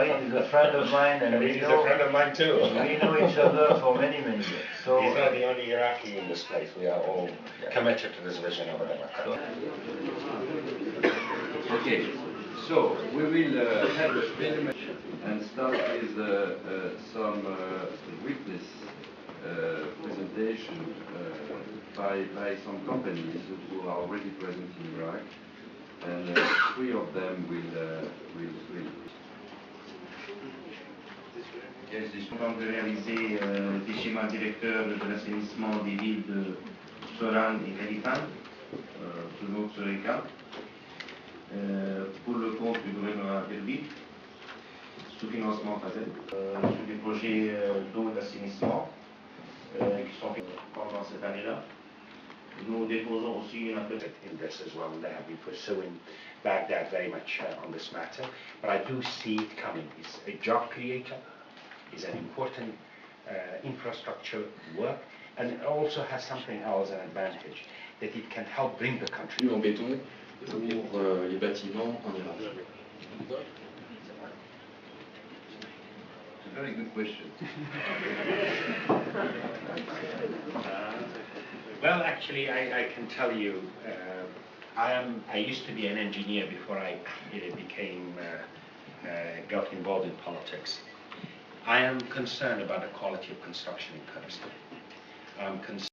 Ismail is a friend of mine, and he's a friend of mine too. We know each other for many, many years. So he's not the only Iraqi in this place. We are all committed to this vision of a democracy. Okay, so we will have a film and start with some witness presentation by some companies who are already present in Iraq, and 3 of them will Je suis content de réaliser des schémas directeurs de l'assainissement des villes de Soran et Khalifan, toujours sur les cas, pour le compte du gouvernement d'Erbil, sous financement FAZEL, sur des projets d'eau et d'assainissement qui sont faits pendant cette année-là. Nous déposons aussi une application. In this as well, they have been pursuing Baghdad very much on this matter, but I do see it coming. It's a job creator, it's an important infrastructure work, and it also has something else, an advantage, that it can help bring the country. En béton pour les bâtiments en Irak. It's a very good question. Well, actually, I can tell you, I used to be an engineer before I got involved in politics. I am concerned about the quality of construction in Kurdistan. I'm concerned